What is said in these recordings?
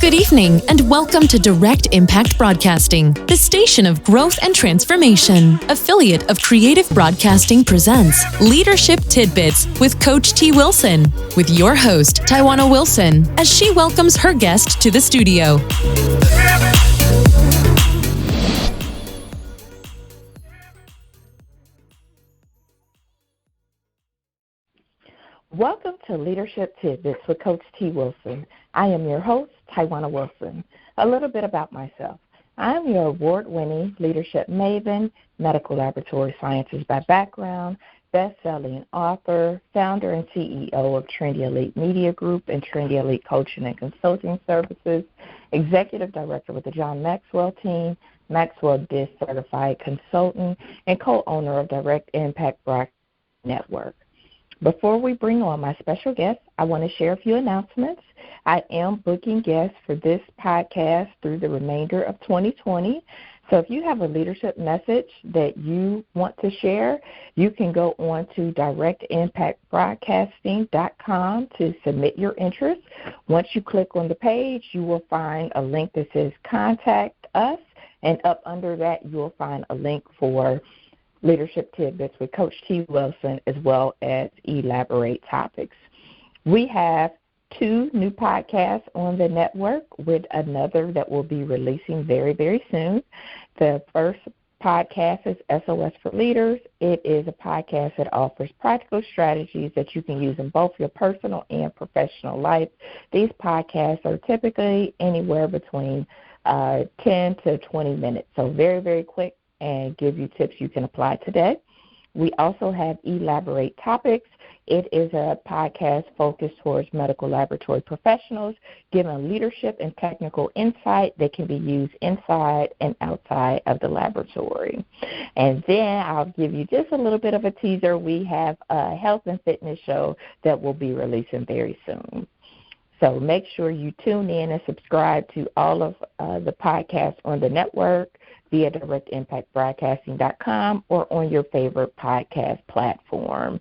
Good evening, and welcome to Direct Impact Broadcasting, the station of growth and transformation. Affiliate of Creative Broadcasting presents Leadership Tidbits with Coach T. Wilson, with your host, Tawana Wilson, as she welcomes her guest to the studio. Welcome to Leadership Tidbits with Coach T. Wilson. I am your host, Tawana Wilson. A little bit about myself. I am your award-winning leadership maven, medical laboratory sciences by background, best-selling author, founder and CEO of Trendy Elite Media Group and Trendy Elite Coaching and Consulting Services, executive director with the John Maxwell team, Maxwell DIS certified consultant, and co-owner of Direct Impact Broadcasting Network. Before we bring on my special guest, I want to share a few announcements. I am booking guests for this podcast through the remainder of 2020. So if you have a leadership message that you want to share, you can go on to directimpactbroadcasting.com to submit your interest. Once you click on the page, you will find a link that says Contact Us, and up under that you will find a link for Leadership Tidbits with Coach T. Wilson, as well as Elaborate Topics. We have 2 new podcasts on the network, with another that will be releasing very, very soon. The first podcast is SOS for Leaders. It is a podcast that offers practical strategies that you can use in both your personal and professional life. These podcasts are typically anywhere between 10 to 20 minutes, so very, very quick, and give you tips you can apply today. We also have Elaborate Topics. It is a podcast focused towards medical laboratory professionals, giving leadership and technical insight that can be used inside and outside of the laboratory. And then I'll give you just a little bit of a teaser. We have a health and fitness show that will be releasing very soon. So make sure you tune in and subscribe to all of the podcasts on the network via directimpactbroadcasting.com or on your favorite podcast platform.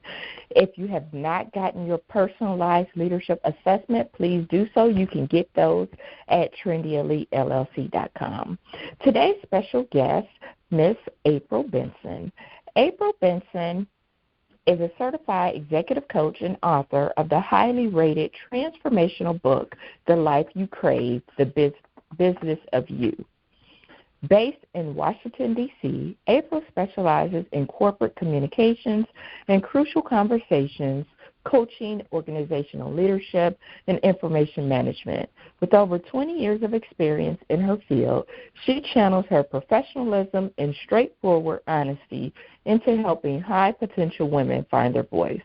If you have not gotten your personalized leadership assessment, please do so. You can get those at trendyelitellc.com. Today's special guest, Miss April Benson. April Benson is a certified executive coach and author of the highly rated transformational book, The Life You Crave, The Business of You. Based in Washington, D.C., April specializes in corporate communications and crucial conversations, coaching, organizational leadership, and information management. With over 20 years of experience in her field, she channels her professionalism and straightforward honesty into helping high-potential women find their voice.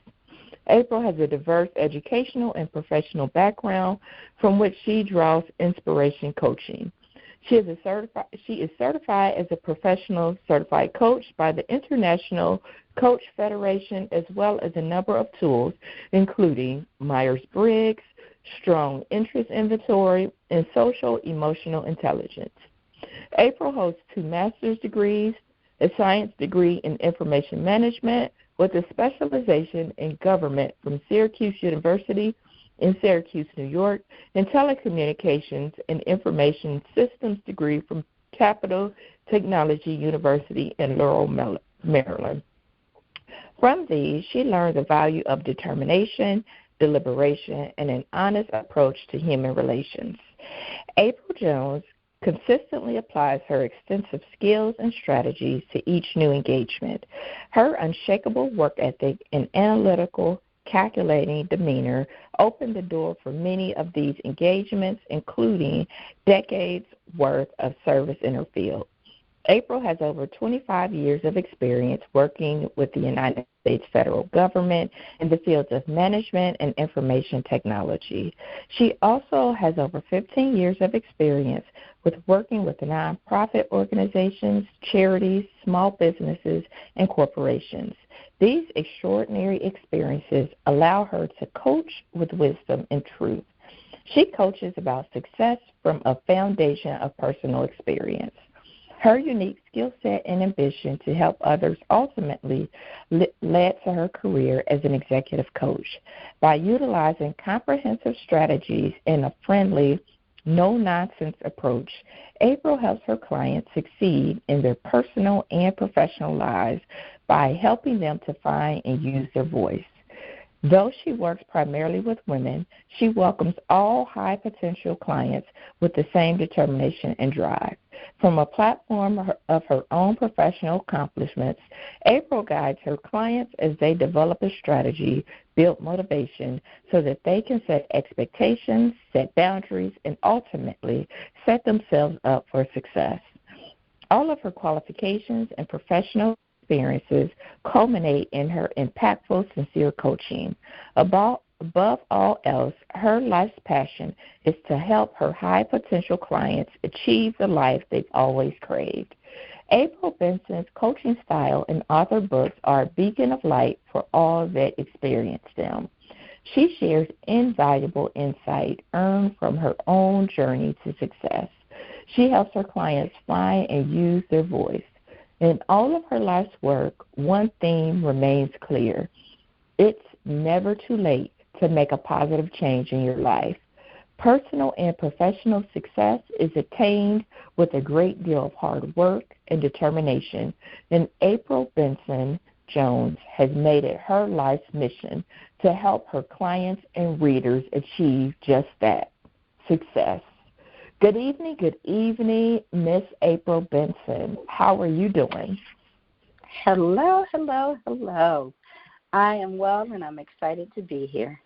April has a diverse educational and professional background from which she draws inspiration coaching. She is certified as a professional certified coach by the International Coach Federation, as well as a number of tools, including Meyers Briggs, Strong Interest Inventory, and Social Emotional Intelligence. April holds 2 master's degrees, a science degree in information management with a specialization in government from Syracuse University in Syracuse, New York, and Telecommunications and Information Systems degree from Capital Technology University in Laurel, Maryland. From these, she learned the value of determination, deliberation, and an honest approach to human relations. April Jones consistently applies her extensive skills and strategies to each new engagement. Her unshakable work ethic and analytical, calculating demeanor opened the door for many of these engagements, including decades worth of service in her field. April has over 25 years of experience working with the United States federal government in the fields of management and information technology. She also has over 15 years of experience with working with nonprofit organizations, charities, small businesses, and corporations. These extraordinary experiences allow her to coach with wisdom and truth. She coaches about success from a foundation of personal experience. Her unique skill set and ambition to help others ultimately led to her career as an executive coach. By utilizing comprehensive strategies and a friendly, no-nonsense approach, April helps her clients succeed in their personal and professional lives by helping them to find and use their voice. Though she works primarily with women, she welcomes all high-potential clients with the same determination and drive. From a platform of her own professional accomplishments, April guides her clients as they develop a strategy, build motivation, so that they can set expectations, set boundaries, and ultimately set themselves up for success. All of her qualifications and professional experiences culminate in her impactful, sincere coaching. Above all else, her life's passion is to help her high-potential clients achieve the life they've always craved. April Benson's coaching style and author books are a beacon of light for all that experience them. She shares invaluable insight earned from her own journey to success. She helps her clients find and use their voice. In all of her life's work, one theme remains clear. It's never too late to make a positive change in your life. Personal and professional success is attained with a great deal of hard work and determination, and April Benson Jones has made it her life's mission to help her clients and readers achieve just that, success. Good evening, Miss April Benson. How are you doing? Hello. I am well, and I'm excited to be here.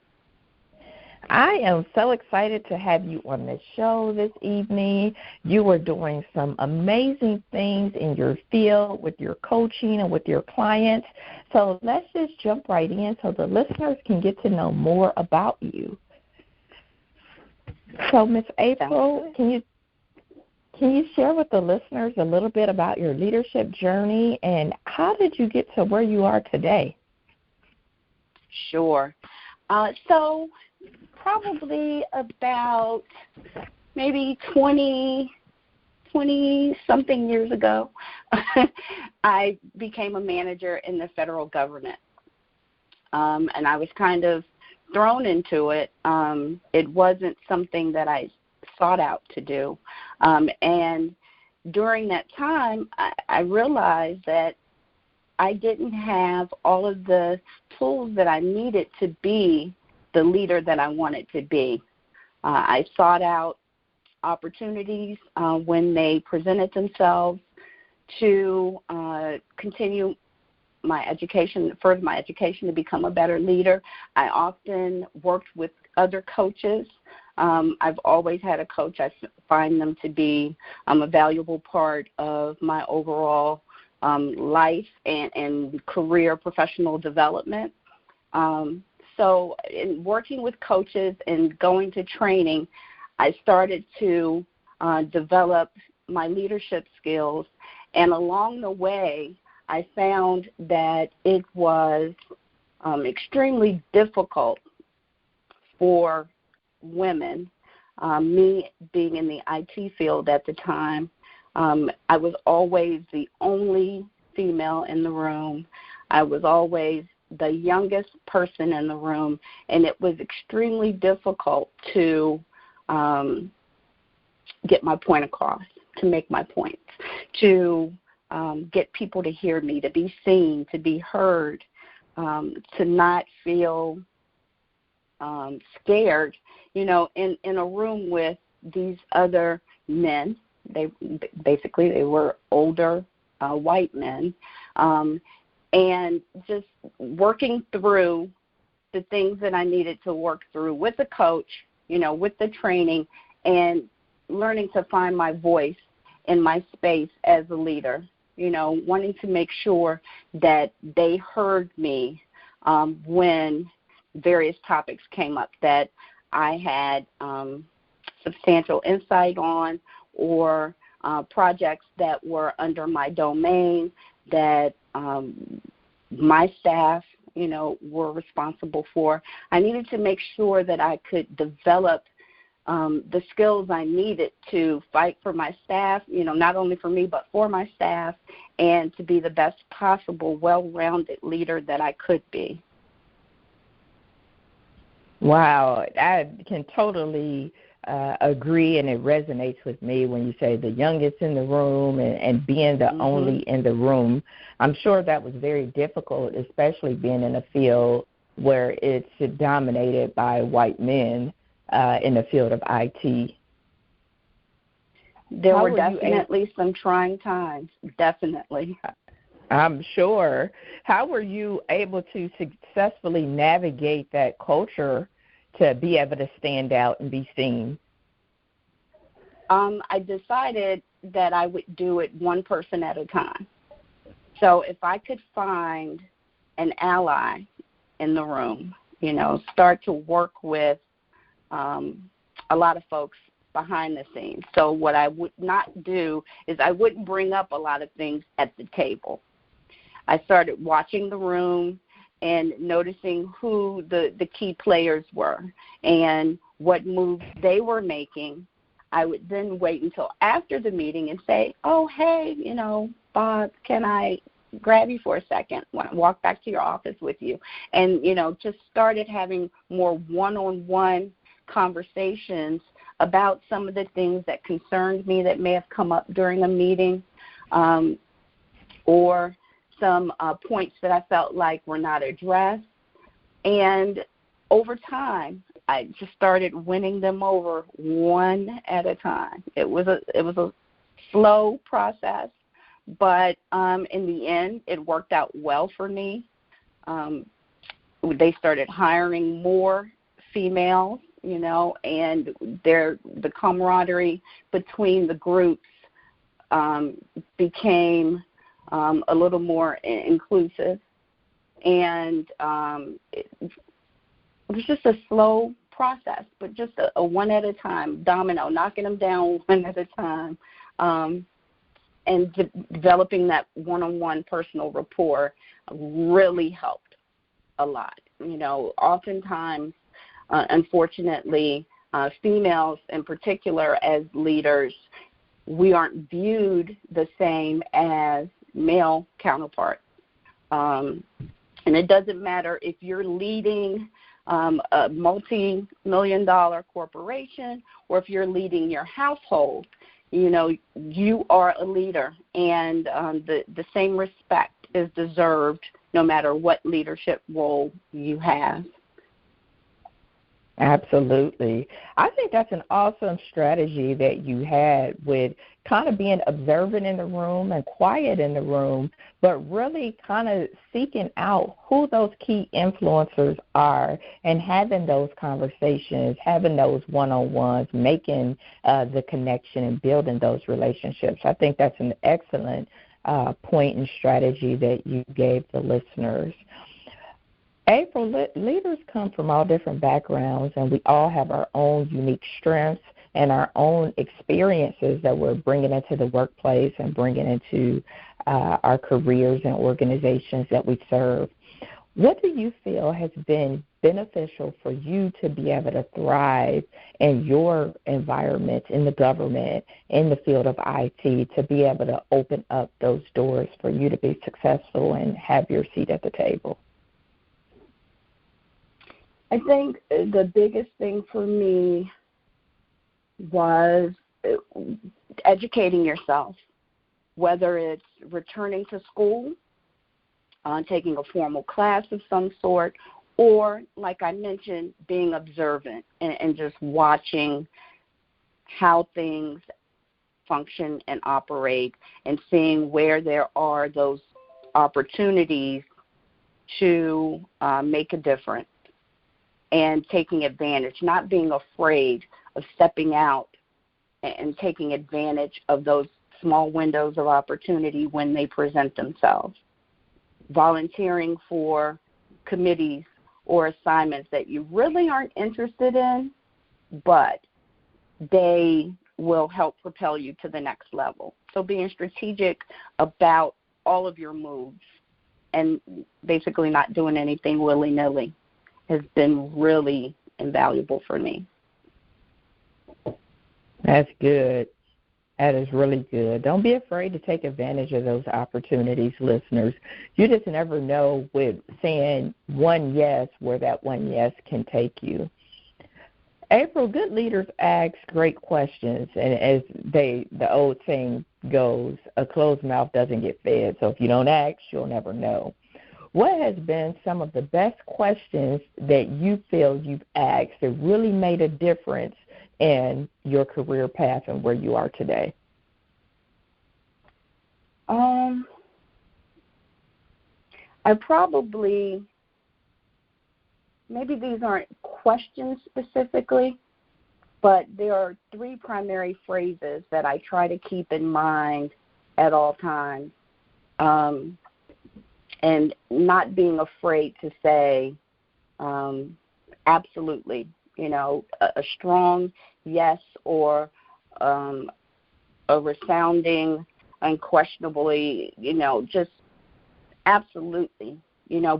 I am so excited to have you on the show this evening. You are doing some amazing things in your field with your coaching and with your clients. So let's just jump right in so the listeners can get to know more about you. So, Ms. April, can you share with the listeners a little bit about your leadership journey and how did you get to where you are today? Sure. So probably about maybe 20-something years ago, I became a manager in the federal government. And I was kind of thrown into it. It wasn't something that I sought out to do. And during that time, I realized that I didn't have all of the tools that I needed to be the leader that I wanted to be. I sought out opportunities when they presented themselves to continue my education, further my education to become a better leader. I often worked with other coaches. I've always had a coach. I find them to be a valuable part of my overall life and career professional development. So in working with coaches and going to training, I started to develop my leadership skills. And along the way, I found that it was extremely difficult for women, me being in the IT field at the time. I was always the only female in the room. I was always the youngest person in the room, and it was extremely difficult to get my point across, to make my points, to get people to hear me, to be seen, to be heard, to not feel scared, in a room with these other men. They were older white men, and just working through the things that I needed to work through with the coach, with the training, and learning to find my voice in my space as a leader, wanting to make sure that they heard me when various topics came up that I had substantial insight on, or projects that were under my domain that my staff, were responsible for. I needed to make sure that I could develop the skills I needed to fight for my staff, not only for me but for my staff, and to be the best possible, well-rounded leader that I could be. Wow, I can totally agree, and it resonates with me when you say the youngest in the room and being the only in the room. I'm sure that was very difficult, especially being in a field where it's dominated by white men in the field of IT. There were definitely some trying times, definitely. I'm sure. How were you able to successfully navigate that culture to be able to stand out and be seen? I decided that I would do it one person at a time. So if I could find an ally in the room, start to work with a lot of folks behind the scenes. So what I would not do is I wouldn't bring up a lot of things at the table. I started watching the room and noticing who the key players were and what moves they were making. I would then wait until after the meeting and say, oh, hey, Bob, can I grab you for a second? Want to walk back to your office with you? And, just started having more one-on-one conversations about some of the things that concerned me that may have come up during a meeting, or some points that I felt like were not addressed. And over time, I just started winning them over one at a time. It was a slow process, but in the end, it worked out well for me. They started hiring more females, and the camaraderie between the groups became a little more inclusive, and it was just a slow process, but just a one at a time, domino, knocking them down one at a time, and developing that one-on-one personal rapport really helped a lot. Oftentimes, unfortunately, females in particular as leaders, we aren't viewed the same as male counterparts. And it doesn't matter if you're leading a multi-million-dollar corporation or if you're leading your household. You are a leader, and the same respect is deserved no matter what leadership role you have. Absolutely. I think that's an awesome strategy that you had with kind of being observant in the room and quiet in the room, but really kind of seeking out who those key influencers are and having those conversations, having those one-on-ones, making the connection and building those relationships. I think that's an excellent point and strategy that you gave the listeners. April, leaders come from all different backgrounds, and we all have our own unique strengths and our own experiences that we're bringing into the workplace and bringing into our careers and organizations that we serve. What do you feel has been beneficial for you to be able to thrive in your environment, in the government, in the field of IT, to be able to open up those doors for you to be successful and have your seat at the table? I think the biggest thing for me was educating yourself, whether it's returning to school, taking a formal class of some sort, or, like I mentioned, being observant and just watching how things function and operate and seeing where there are those opportunities to make a difference. And taking advantage, not being afraid of stepping out and taking advantage of those small windows of opportunity when they present themselves. Volunteering for committees or assignments that you really aren't interested in, but they will help propel you to the next level. So being strategic about all of your moves and basically not doing anything willy-nilly has been really invaluable for me. That's good. That is really good. Don't be afraid to take advantage of those opportunities, listeners. You just never know with saying one yes where that one yes can take you. April, good leaders ask great questions, and as the old saying goes, a closed mouth doesn't get fed. So if you don't ask, you'll never know. What has been some of the best questions that you feel you've asked that really made a difference in your career path and where you are today? I probably, maybe these aren't questions specifically, but there are three primary phrases that I try to keep in mind at all times, and not being afraid to say absolutely, a strong yes or a resounding, unquestionably, just absolutely,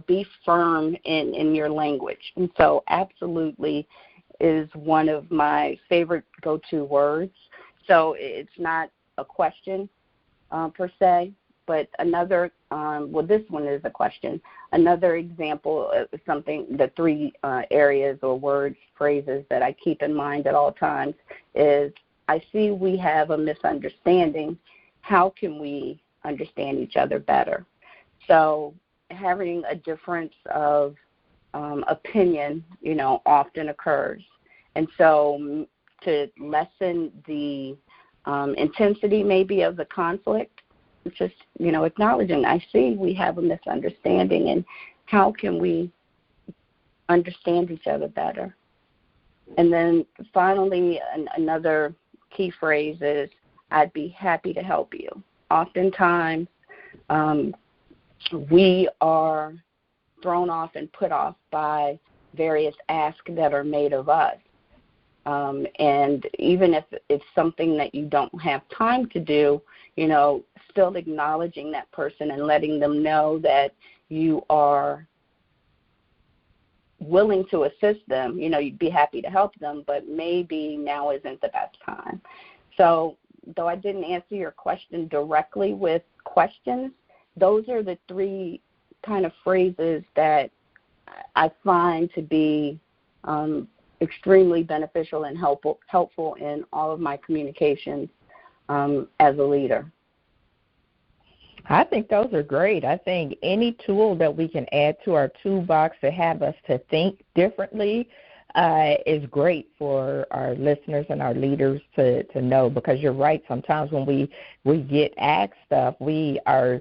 be firm in your language. And so absolutely is one of my favorite go-to words. So it's not a question per se, but another, this one is a question. Another example of something, the three areas or words, phrases that I keep in mind at all times is, I see we have a misunderstanding. How can we understand each other better? So having a difference of opinion, often occurs. And so to lessen the intensity maybe of the conflict, just, acknowledging, I see we have a misunderstanding, and how can we understand each other better? And then finally, another key phrase is, I'd be happy to help you. Oftentimes, we are thrown off and put off by various asks that are made of us. And even if it's something that you don't have time to do, still acknowledging that person and letting them know that you are willing to assist them. You'd be happy to help them, but maybe now isn't the best time. So though I didn't answer your question directly with questions, those are the three kind of phrases that I find to be extremely beneficial and helpful in all of my communications as a leader. I think those are great. I think any tool that we can add to our toolbox to have us to think differently is great for our listeners and our leaders to know, because you're right. Sometimes when we get asked stuff, we are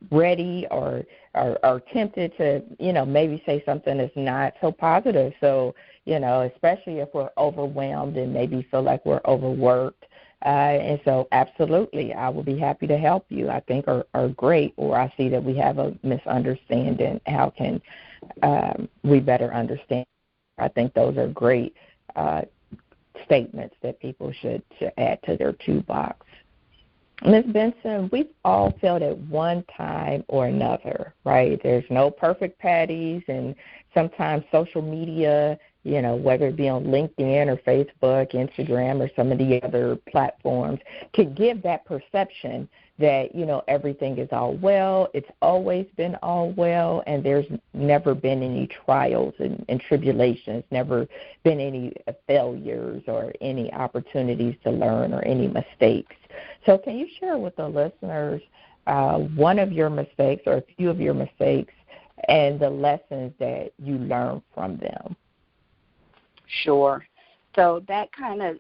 ready or are tempted to, maybe say something that's not so positive. So, especially if we're overwhelmed and maybe feel like we're overworked. And so absolutely, I will be happy to help you, I think are great. Or I see that we have a misunderstanding. How can we better understand? I think those are great statements that people should add to their toolbox. Ms. Benson, we've all felt at one time or another, right? There's no perfect patties, and sometimes social media, whether it be on LinkedIn or Facebook, Instagram, or some of the other platforms, can give that perception that, everything is all well, it's always been all well, and there's never been any trials and tribulations, never been any failures or any opportunities to learn or any mistakes. So can you share with the listeners one of your mistakes or a few of your mistakes and the lessons that you learned from them? Sure. So that kind of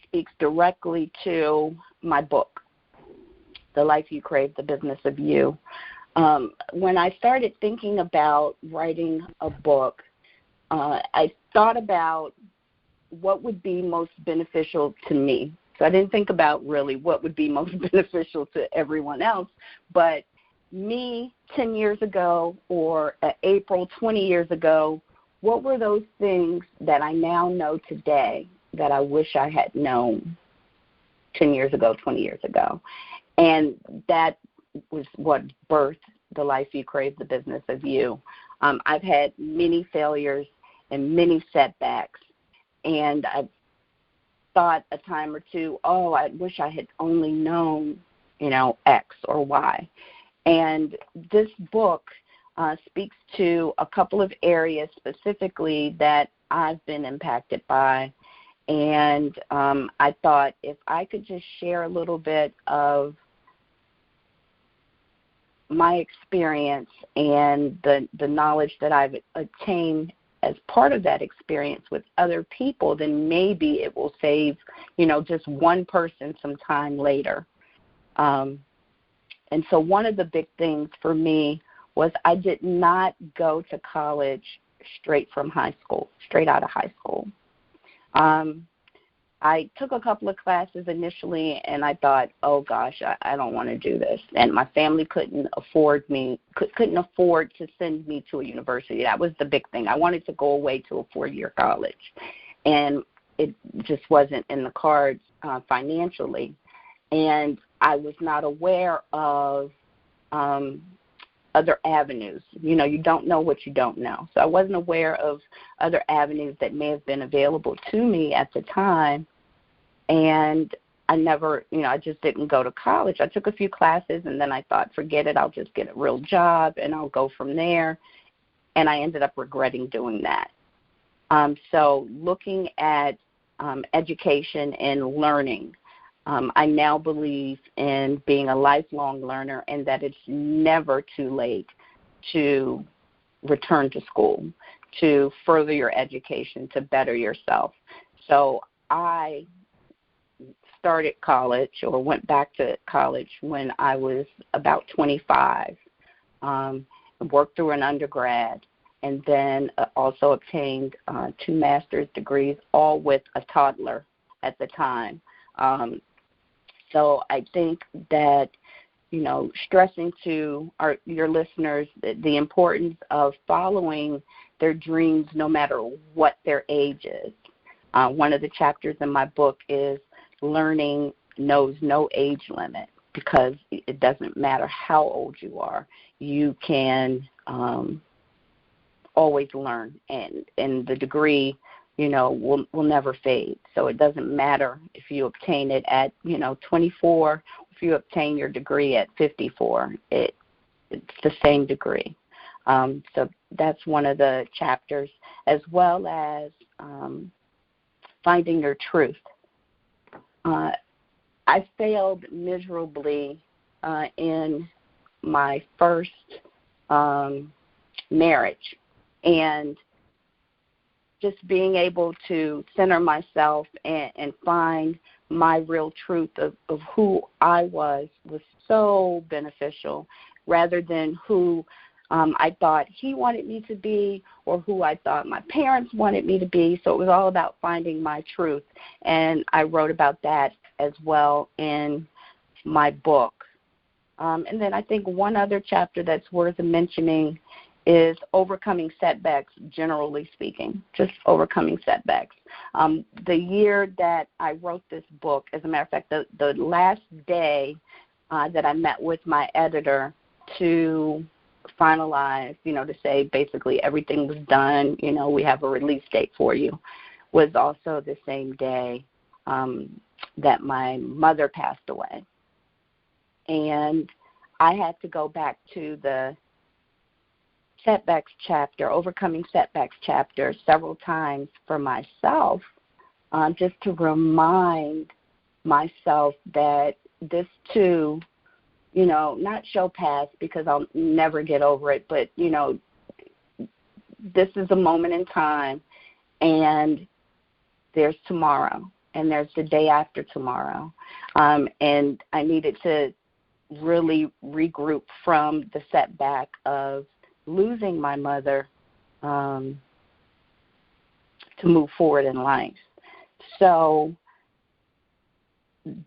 speaks directly to my book, The Life You Crave, The Business of You. When I started thinking about writing a book, I thought about what would be most beneficial to me. So I didn't think about really what would be most beneficial to everyone else, but me 10 years ago or April 20 years ago, what were those things that I now know today that I wish I had known 10 years ago, 20 years ago? And that was what birthed The Life You Crave, The Business of You. I've had many failures and many setbacks, and I've thought a time or two, oh, I wish I had only known, X or Y. And this book speaks to a couple of areas specifically that I've been impacted by. And I thought if I could just share a little bit of my experience and the knowledge that I've attained as part of that experience with other people, then maybe it will save, just one person some time later. And so one of the big things for me was I did not go to college straight out of high school. I took a couple of classes initially, and I thought, oh gosh, I don't want to do this. And my family couldn't afford to send me to a university. That was the big thing. I wanted to go away to a 4-year college, and it just wasn't in the cards financially. And I was not aware of other avenues. You don't know what you don't know. So I wasn't aware of other avenues that may have been available to me at the time. And I never, I just didn't go to college. I took a few classes, and then I thought, forget it, I'll just get a real job, and I'll go from there. And I ended up regretting doing that. So looking at education and learning, I now believe in being a lifelong learner and that it's never too late to return to school, to further your education, to better yourself. So I started college or went back to college when I was about 25, worked through an undergrad, and then also obtained 2 master's degrees, all with a toddler at the time. So I think that, stressing to your listeners the importance of following their dreams no matter what their age is. One of the chapters in my book is learning knows no age limit, because it doesn't matter how old you are. You can always learn, and the degree will never fade. So it doesn't matter if you obtain it at 24, if you obtain your degree at 54. It's the same degree. So that's one of the chapters, as well as finding your truth. I failed miserably in my first marriage, and just being able to center myself and find my real truth of who I was so beneficial, rather than who I thought he wanted me to be or who I thought my parents wanted me to be. So it was all about finding my truth, and I wrote about that as well in my book. And then I think one other chapter that's worth mentioning is overcoming setbacks, generally speaking, just overcoming setbacks. The year that I wrote this book, as a matter of fact, the last day that I met with my editor to finalize, to say basically everything was done, we have a release date for you, was also the same day that my mother passed away. And I had to go back to the setbacks chapter, overcoming setbacks chapter, several times for myself, just to remind myself that this too, not shall pass, because I'll never get over it, but, this is a moment in time, and there's tomorrow, and there's the day after tomorrow. And I needed to really regroup from the setback of losing my mother to move forward in life. So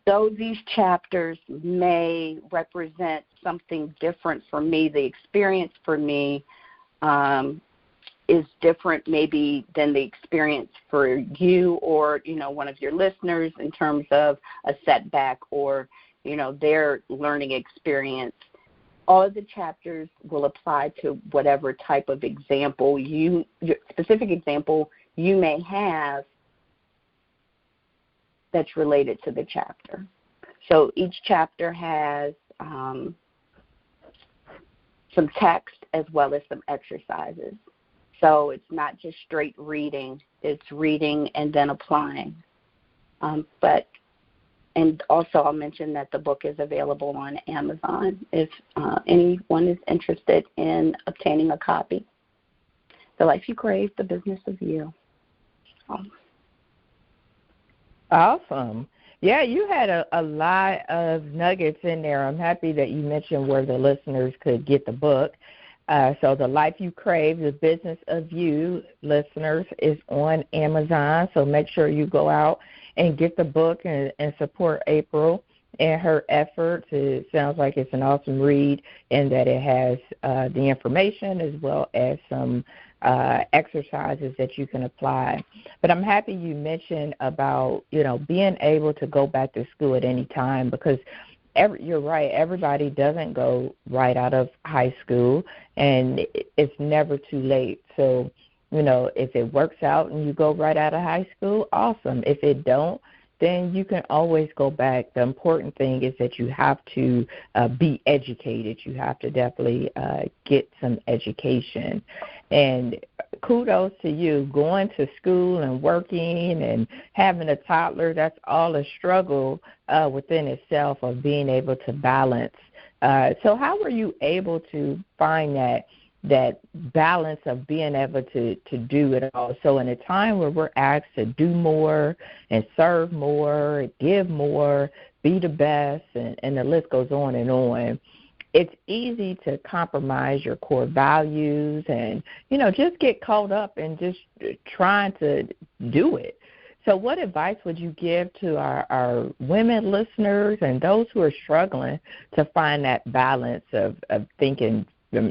though these chapters may represent something different for me, the experience for me is different maybe than the experience for you or, one of your listeners in terms of a setback or, their learning experience. All of the chapters will apply to whatever type of example your specific example you may have that's related to the chapter. So each chapter has some text as well as some exercises. So it's not just straight reading, it's reading and then applying. And also I'll mention that the book is available on Amazon if anyone is interested in obtaining a copy. The Life You Crave, The Business of You. Awesome. Yeah, you had a lot of nuggets in there. I'm happy that you mentioned where the listeners could get the book. So The Life You Crave, The Business of You, listeners, is on Amazon. So make sure you go out and get the book and support April and her efforts. It sounds like it's an awesome read in that it has the information as well as some exercises that you can apply. But I'm happy you mentioned about, being able to go back to school at any time because you're right, everybody doesn't go right out of high school, and it's never too late. So, if it works out and you go right out of high school, awesome. If it don't, then you can always go back. The important thing is that you have to be educated. You have to definitely get some education. And kudos to you, going to school and working and having a toddler, that's all a struggle within itself of being able to balance. So how were you able to find that balance of being able to do it all? So in a time where we're asked to do more and serve more, give more, be the best, and the list goes on and on, it's easy to compromise your core values and, just get caught up in just trying to do it. So what advice would you give to our women listeners and those who are struggling to find that balance of thinking,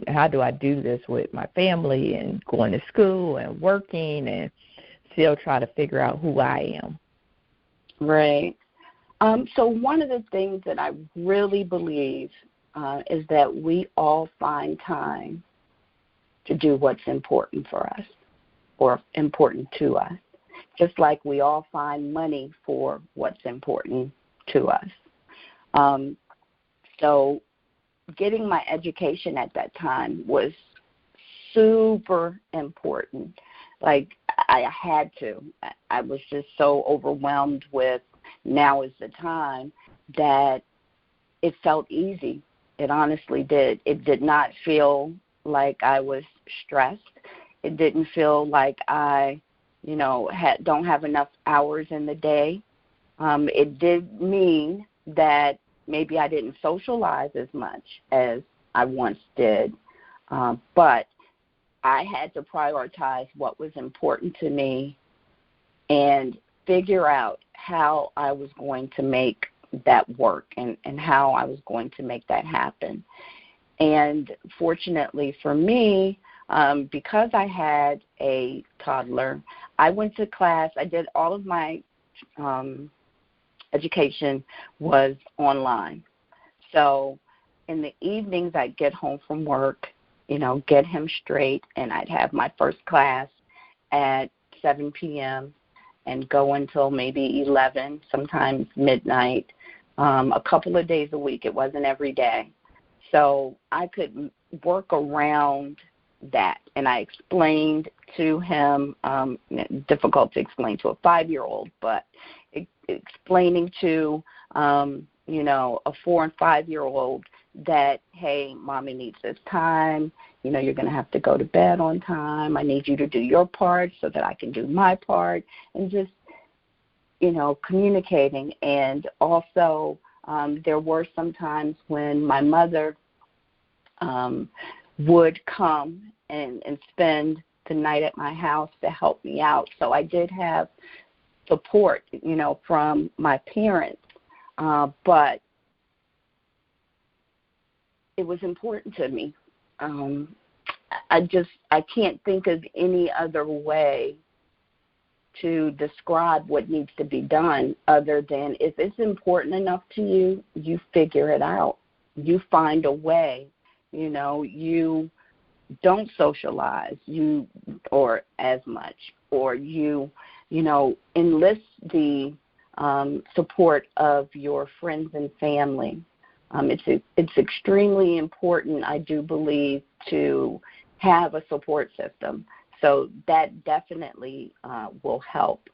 how do I do this with my family and going to school and working and still try to figure out who I am? Right. So one of the things that I really believe is that we all find time to do what's important for us or important to us, just like we all find money for what's important to us. So getting my education at that time was super important. Like I had to. I was just so overwhelmed with now is the time that it felt easy. It honestly did. It did not feel like I was stressed. It didn't feel like I, don't have enough hours in the day. It did mean that maybe I didn't socialize as much as I once did, but I had to prioritize what was important to me and figure out how I was going to make that work and how I was going to make that happen. And fortunately for me, because I had a toddler, I went to class. I did all of my education was online. So in the evenings, I'd get home from work, get him straight, and I'd have my first class at 7 p.m. and go until maybe 11, sometimes midnight, a couple of days a week. It wasn't every day. So I could work around that. And I explained to him, difficult to explain to a 5-year-old, but explaining to, a 4 and 5-year-old that, hey, mommy needs this time. You're going to have to go to bed on time. I need you to do your part so that I can do my part. And just, communicating. And also there were some times when my mother would come and spend the night at my house to help me out. So I did have support, from my parents, but it was important to me. I can't think of any other way to describe what needs to be done other than if it's important enough to you, you figure it out. You find a way. You don't socialize or as much, or you enlist the support of your friends and family. It's extremely important, I do believe, to have a support system. So that definitely will help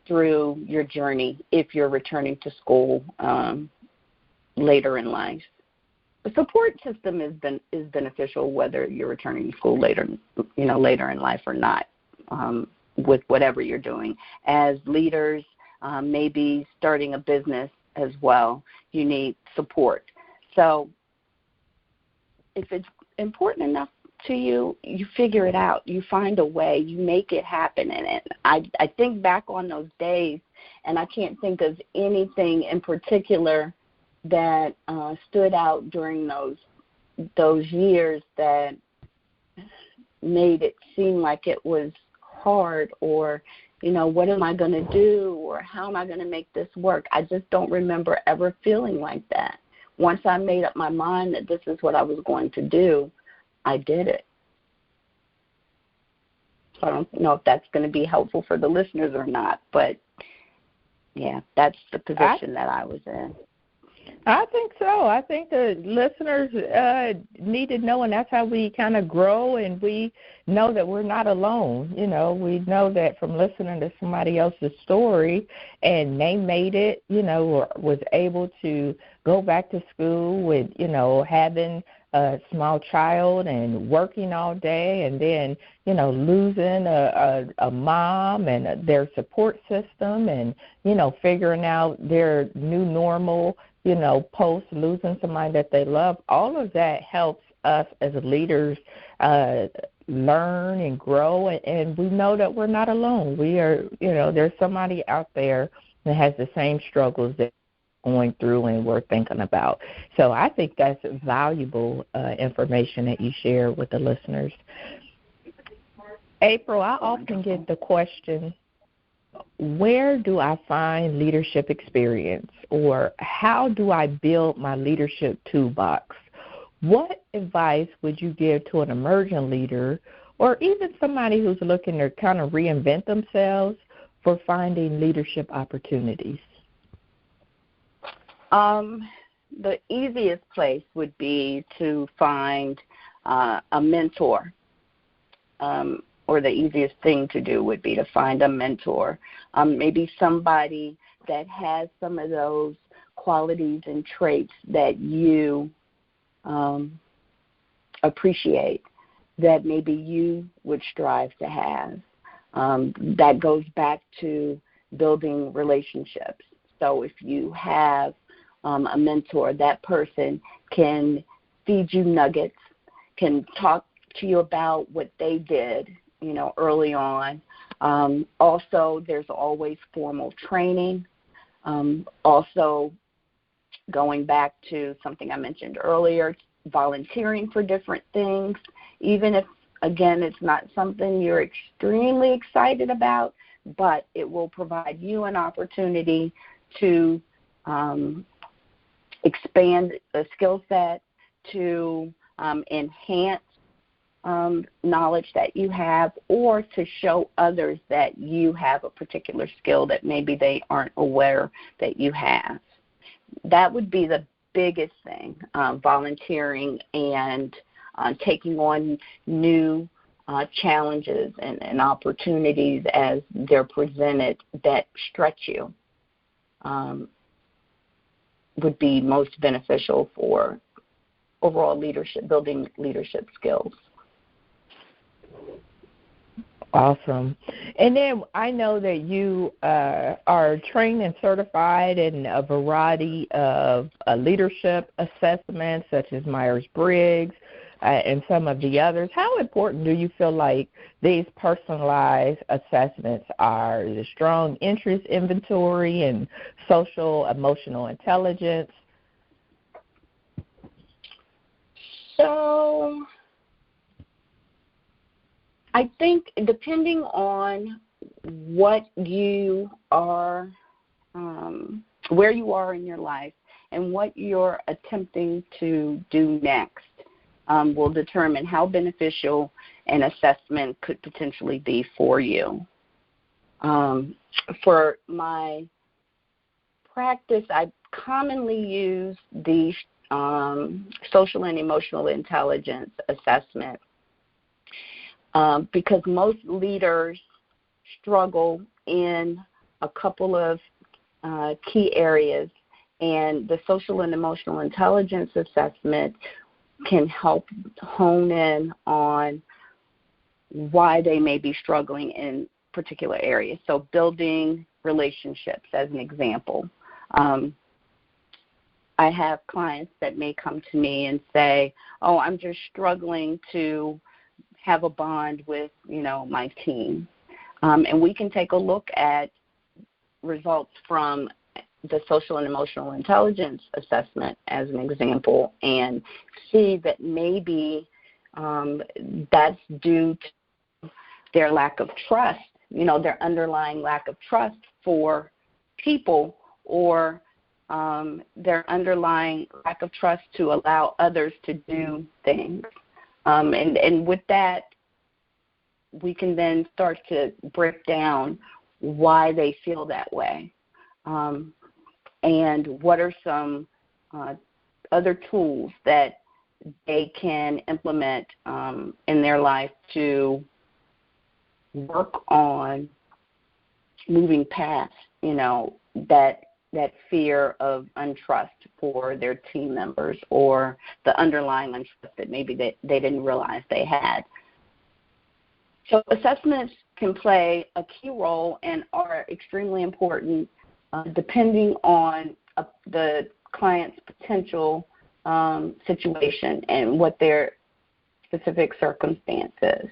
through your journey if you're returning to school later in life. The support system is beneficial whether you're returning to school later in life or not, with whatever you're doing. As leaders, maybe starting a business as well, you need support. So if it's important enough to you, you figure it out. You find a way. You make it happen. And I think back on those days, and I can't think of anything in particular that stood out during those years that made it seem like it was hard, or what am I going to do, or how am I going to make this work? I just don't remember ever feeling like that. Once I made up my mind that this is what I was going to do, I did it. So I don't know if that's going to be helpful for the listeners or not, but yeah, that's the position that I was in. I think so. I think the listeners need to know, and that's how we kind of grow, and we know that we're not alone. We know that from listening to somebody else's story, and they made it, or was able to go back to school with, having a small child and working all day, and then, losing a mom and their support system, and, figuring out their new normal, post losing somebody that they love. All of that helps us as leaders learn and grow, and we know that we're not alone. We are, there's somebody out there that has the same struggles that we're going through and we're thinking about. So I think that's valuable information that you share with the listeners. April, I often get the question, where do I find leadership experience, or how do I build my leadership toolbox? What advice would you give to an emerging leader, or even somebody who's looking to kind of reinvent themselves, for finding leadership opportunities? The easiest place would be to find a mentor. Or the easiest thing to do would be to find a mentor, maybe somebody that has some of those qualities and traits that you appreciate, that maybe you would strive to have. That goes back to building relationships. So if you have a mentor, that person can feed you nuggets, can talk to you about what they did, early on. Also, there's always formal training. Also, going back to something I mentioned earlier, volunteering for different things, even if, again, it's not something you're extremely excited about, but it will provide you an opportunity to expand a skill set, to enhance knowledge that you have, or to show others that you have a particular skill that maybe they aren't aware that you have. That would be the biggest thing, volunteering and taking on new challenges and opportunities as they're presented that stretch you, would be most beneficial for overall leadership, building leadership skills. Awesome. And then I know that you are trained and certified in a variety of leadership assessments, such as Meyers Briggs and some of the others. How important do you feel like these personalized assessments are? The strong interest inventory and social emotional intelligence? So I think depending on what you are, where you are in your life and what you're attempting to do next, will determine how beneficial an assessment could potentially be for you. For my practice, I commonly use the social and emotional intelligence assessment because most leaders struggle in a couple of key areas, and the social and emotional intelligence assessment can help hone in on why they may be struggling in particular areas. So building relationships, as an example. I have clients that may come to me and say, oh, I'm just struggling to have a bond with, my team. And we can take a look at results from the social and emotional intelligence assessment, as an example, and see that maybe that's due to their lack of trust, their underlying lack of trust for people, or their underlying lack of trust to allow others to do things. And with that, we can then start to break down why they feel that way, and what are some other tools that they can implement in their life to work on moving past, that fear of untrust for their team members, or the underlying untrust that maybe they didn't realize they had. So assessments can play a key role and are extremely important depending on the client's potential situation and what their specific circumstance is.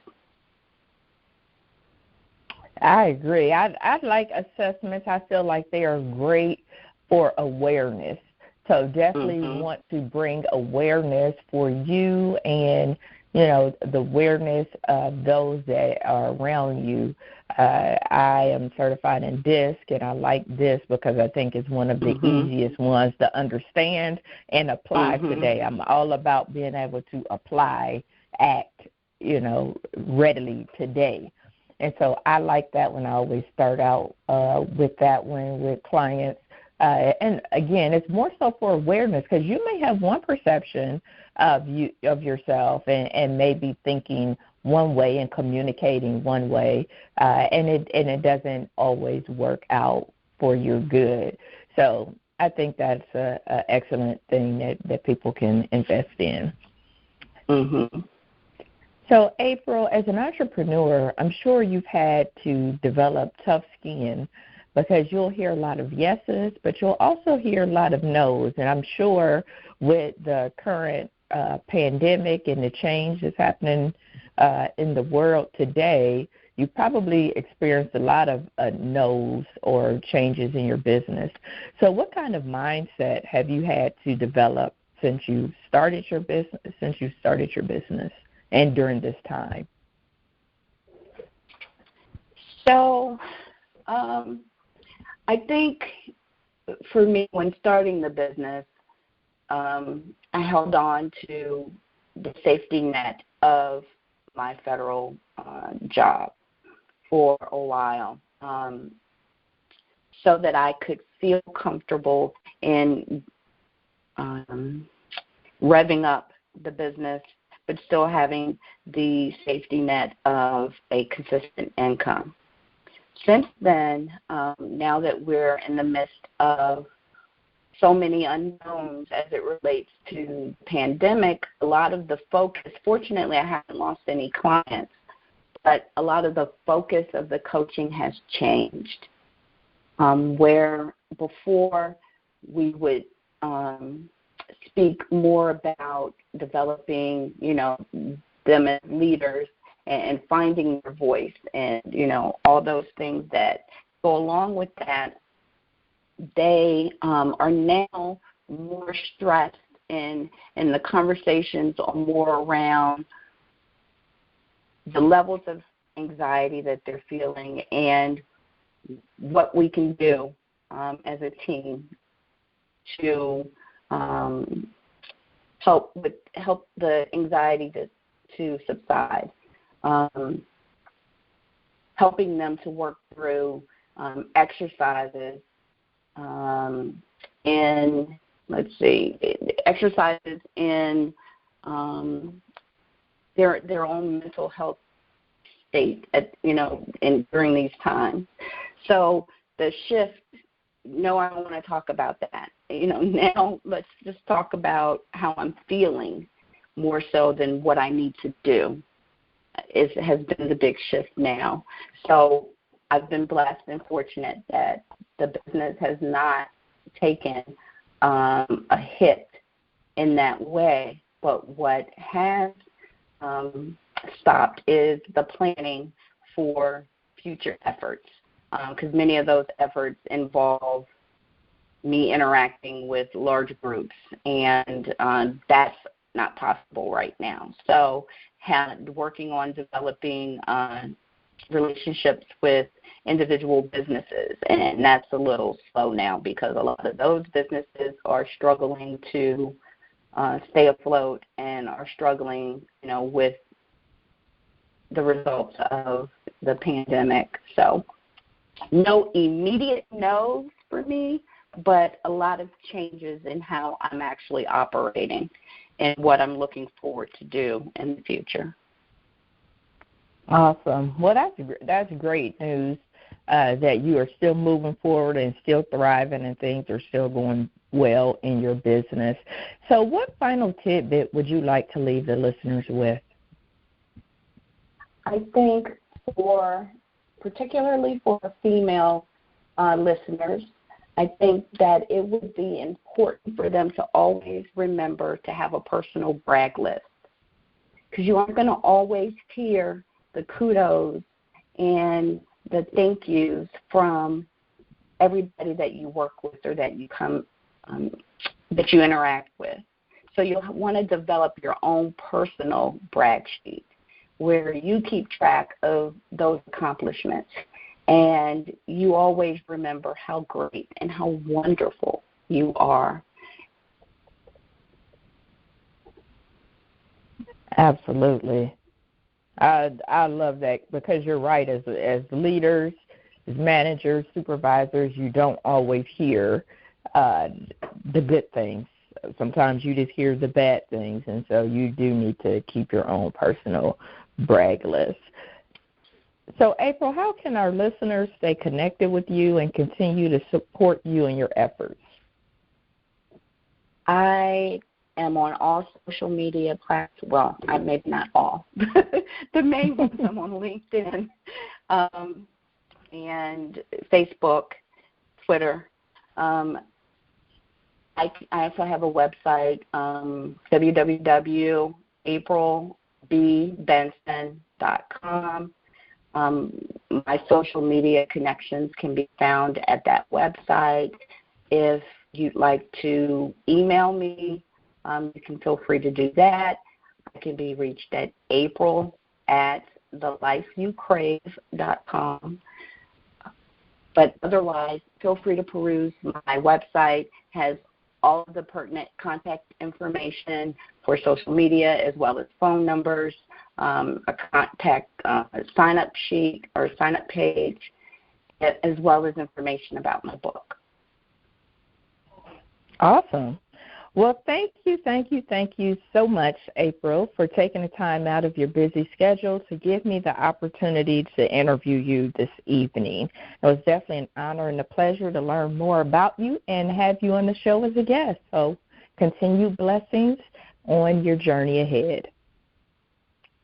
I agree. I like assessments. I feel like they are great for awareness. So definitely want to bring awareness for you and, the awareness of those that are around you. I am certified in DISC, and I like DISC because I think it's one of the easiest ones to understand and apply today. I'm all about being able to apply, act, readily today. And so I like that one. I always start out with that one with clients. And, again, it's more so for awareness, because you may have one perception of yourself and maybe thinking one way and communicating one way, and it doesn't always work out for your good. So I think that's an excellent thing that people can invest in. So, April, as an entrepreneur, I'm sure you've had to develop tough skin, because you'll hear a lot of yeses, but you'll also hear a lot of no's. And I'm sure with the current pandemic and the change that's happening in the world today, you probably experienced a lot of no's or changes in your business. So what kind of mindset have you had to develop since you started your business and during this time? So I think for me, when starting the business, I held on to the safety net of my federal job for a while, so that I could feel comfortable in revving up the business, but still having the safety net of a consistent income. Since then, now that we're in the midst of so many unknowns as it relates to the pandemic, a lot of the focus, fortunately I haven't lost any clients, but a lot of the focus of the coaching has changed, where before we would speak more about developing, them as leaders and finding their voice and, all those things that go along with that. They are now more stressed, and the conversations are more around the levels of anxiety that they're feeling and what we can do as a team to help the anxiety to subside. helping them to work through exercises exercises in their own mental health state during these times. So the shift, no, I don't want to talk about that. Now let's just talk about how I'm feeling more so than what I need to do. Has been the big shift now. So I've been blessed and fortunate that the business has not taken a hit in that way. But what has stopped is the planning for future efforts, because many of those efforts involve me interacting with large groups, and that's not possible right now. So working on developing relationships with individual businesses, and that's a little slow now because a lot of those businesses are struggling to stay afloat and are struggling, with the results of the pandemic. So no immediate no's for me, but a lot of changes in how I'm actually operating and what I'm looking forward to do in the future. Awesome. Well, that's great news that you are still moving forward and still thriving and things are still going well in your business. So what final tidbit would you like to leave the listeners with? I think particularly for female listeners, I think that it would be important for them to always remember to have a personal brag list, because you aren't going to always hear the kudos and the thank yous from everybody that you work with or that you that you interact with. So you'll want to develop your own personal brag sheet where you keep track of those accomplishments, and you always remember how great and how wonderful you are. Absolutely. I love that, because you're right. As leaders, as managers, supervisors, you don't always hear the good things. Sometimes you just hear the bad things, and so you do need to keep your own personal brag list. So, April, how can our listeners stay connected with you and continue to support you in your efforts? I am on all social media platforms. Well, maybe not all. The main ones, I'm on LinkedIn and Facebook, Twitter. I also have a website, www.aprilbbenson.com. My social media connections can be found at that website. If you'd like to email me, you can feel free to do that. I can be reached at april@thelifeyoucrave.com. But otherwise, feel free to peruse. My website has all of the pertinent contact information for social media, as well as phone numbers, a contact sign-up sheet or sign-up page, as well as information about my book. Awesome. Well, thank you so much, April, for taking the time out of your busy schedule to give me the opportunity to interview you this evening. It was definitely an honor and a pleasure to learn more about you and have you on the show as a guest. So continued blessings on your journey ahead.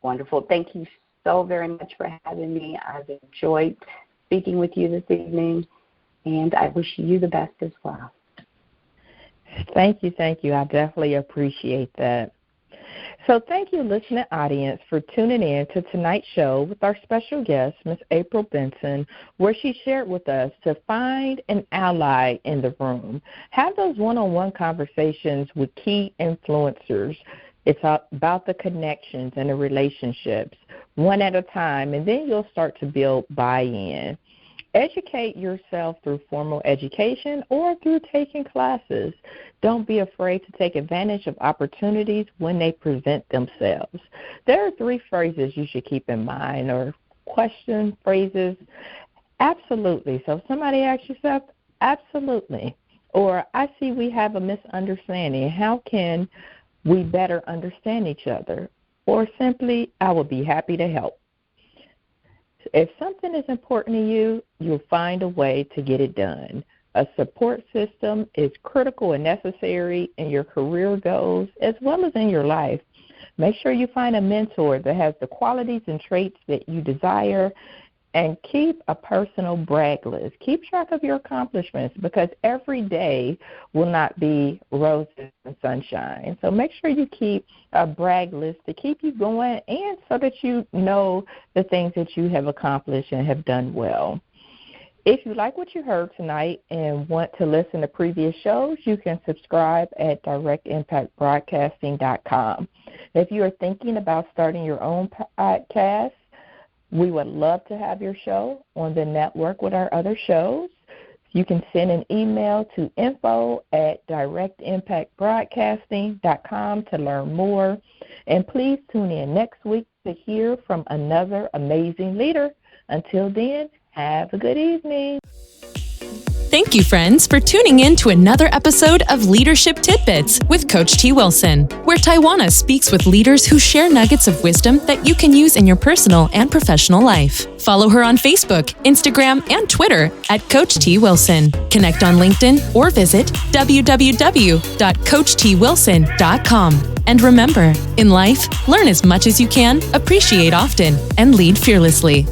Wonderful. Thank you so very much for having me. I've enjoyed speaking with you this evening, and I wish you the best as well. Thank you. I definitely appreciate that. So thank you, listening audience, for tuning in to tonight's show with our special guest, Ms. April Benson, where she shared with us to find an ally in the room. Have those one-on-one conversations with key influencers. It's about the connections and the relationships, one at a time, and then you'll start to build buy-in. Educate yourself through formal education or through taking classes. Don't be afraid to take advantage of opportunities when they present themselves. There are 3 phrases you should keep in mind, or question phrases? Absolutely. So if somebody asks you something, absolutely. Or I see we have a misunderstanding. How can we better understand each other? Or simply, I will be happy to help. If something is important to you, you'll find a way to get it done. A support system is critical and necessary in your career goals as well as in your life. Make sure you find a mentor that has the qualities and traits that you desire, and keep a personal brag list. Keep track of your accomplishments, because every day will not be roses and sunshine. So make sure you keep a brag list to keep you going, and so that you know the things that you have accomplished and have done well. If you like what you heard tonight and want to listen to previous shows, you can subscribe at directimpactbroadcasting.com. If you are thinking about starting your own podcast, we would love to have your show on the network with our other shows. You can send an email to info@directimpactbroadcasting.com to learn more. And please tune in next week to hear from another amazing leader. Until then, have a good evening. Thank you, friends, for tuning in to another episode of Leadership Tidbits with Coach T. Wilson, where Taiwana speaks with leaders who share nuggets of wisdom that you can use in your personal and professional life. Follow her on Facebook, Instagram, and Twitter at Coach T. Wilson. Connect on LinkedIn or visit www.coachtwilson.com. And remember, in life, learn as much as you can, appreciate often, and lead fearlessly.